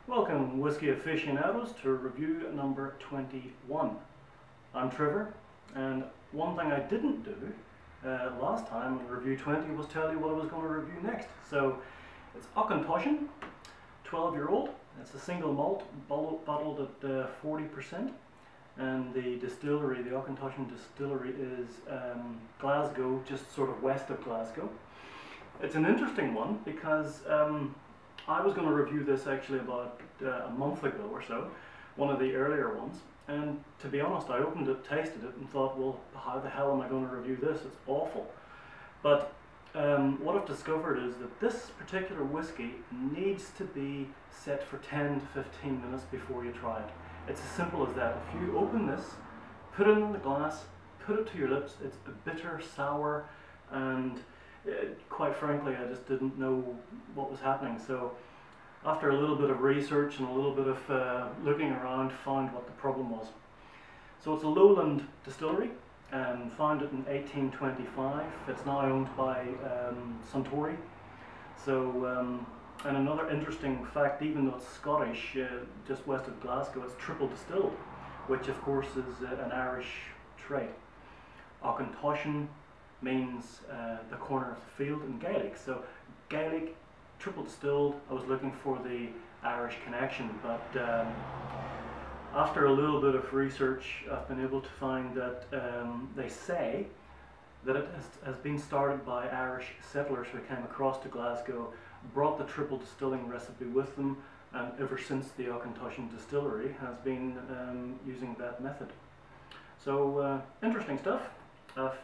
Welcome, Whisky Aficionados, to review number 21. I'm Trevor, and one thing I didn't do last time in review 20 was tell you what I was going to review next. So it's Auchentoshan, 12-year-old. It's a single malt, bottled at 40%, and the distillery, the Auchentoshan Distillery, is Glasgow, just sort of west of Glasgow. It's an interesting one because I was going to review this actually about a month ago or so, one of the earlier ones, and to be honest, I opened it, tasted it, and thought, well, how the hell am I going to review this? It's awful. But what I've discovered is that this particular whiskey needs to be set for 10 to 15 minutes before you try it. It's as simple as that. If you open this, put it in the glass, put it to your lips, it's a bitter, sour, and quite frankly, I just didn't know what was happening. So after a little bit of research and a little bit of looking around, found what the problem was. So it's a lowland distillery, founded in 1825. It's now owned by Suntory. So, and another interesting fact, even though it's Scottish, just west of Glasgow, it's triple distilled, which of course is an Irish trait. Auchentoshan means the corner of the field in Gaelic. So Gaelic, triple distilled. I was looking for the Irish connection, but after a little bit of research, I've been able to find that they say that it has been started by Irish settlers who came across to Glasgow, brought the triple distilling recipe with them, and ever since the Auchentoshan Distillery has been using that method. So interesting stuff. I've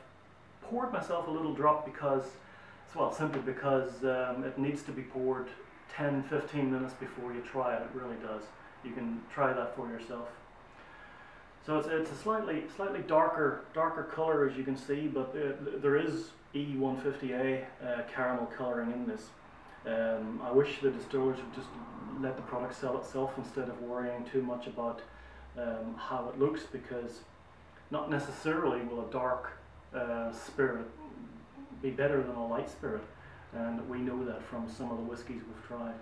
poured myself a little drop because, well, simply because it needs to be poured 10-15 minutes before you try it. It really does. You can try that for yourself. So it's a slightly darker color, as you can see, but there is E150A caramel coloring in this. I wish the distillers would just let the product sell itself instead of worrying too much about how it looks, because not necessarily will a dark spirit be better than a light spirit, and we know that from some of the whiskies we've tried.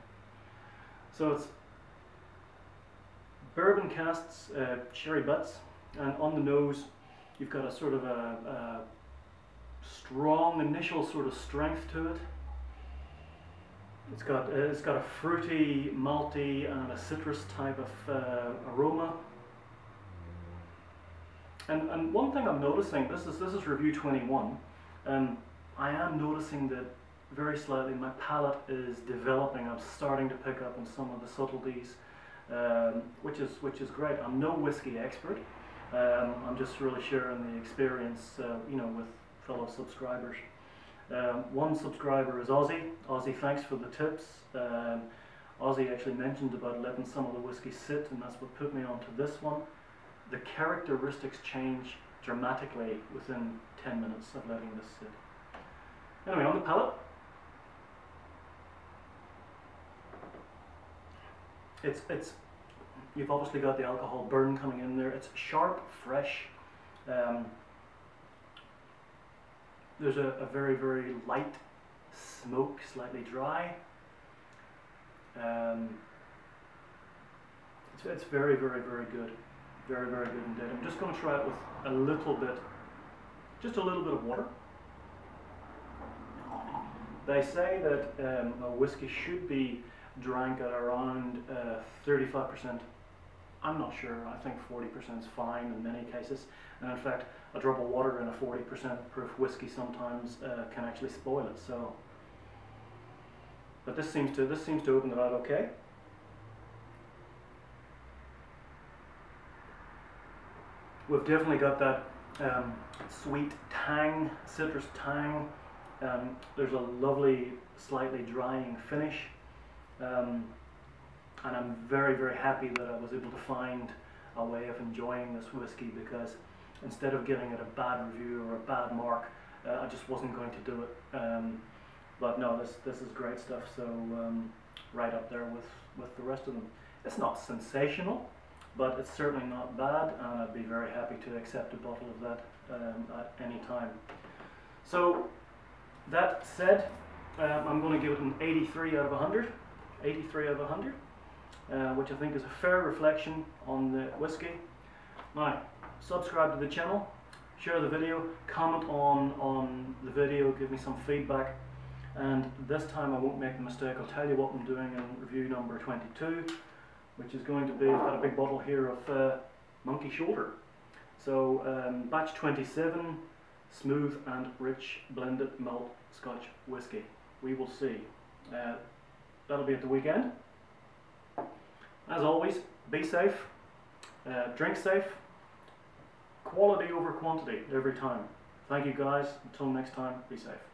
So it's bourbon casks, cherry butts, and on the nose you've got a sort of a strong initial sort of strength to it. It's got a fruity, malty, and a citrus type of aroma. And one thing I'm noticing, this is review 21, I am noticing that very slightly my palate is developing. I'm starting to pick up on some of the subtleties, which is great. I'm no whiskey expert. I'm just really sharing the experience, with fellow subscribers. One subscriber is Ozzy. Ozzy, thanks for the tips. Ozzy actually mentioned about letting some of the whiskey sit, and that's what put me onto this one. The characteristics change dramatically within 10 minutes of letting this sit. Anyway, on the palate, you've obviously got the alcohol burn coming in there. It's sharp, fresh. There's a very, very light smoke, slightly dry. It's very, very, very good. Very, very good indeed. I'm just going to try it with a little bit, just a little bit of water. They say that a whiskey should be drank at around 35%. I'm not sure. I think 40% is fine in many cases. And in fact, a drop of water in a 40% proof whiskey sometimes can actually spoil it. So, but this seems to open it out okay. We've definitely got that sweet tang, citrus tang. There's a lovely, slightly drying finish. And I'm very, very happy that I was able to find a way of enjoying this whiskey, because instead of giving it a bad review or a bad mark, I just wasn't going to do it. But no, this is great stuff. So right up there with the rest of them. It's not sensational, but it's certainly not bad, and I'd be very happy to accept a bottle of that at any time. So that said, I'm going to give it an 83 out of 100. 83 out of 100. which I think is a fair reflection on the whiskey. Now, subscribe to the channel, share the video, comment on the video, give me some feedback, and this time I won't make the mistake. I'll tell you what I'm doing in review number 22, which is going to be, I've got a big bottle here of Monkey Shoulder. So batch 27, smooth and rich blended malt Scotch whiskey. We will see. That'll be at the weekend. As always, be safe, drink safe, quality over quantity every time. Thank you guys. Until next time, be safe.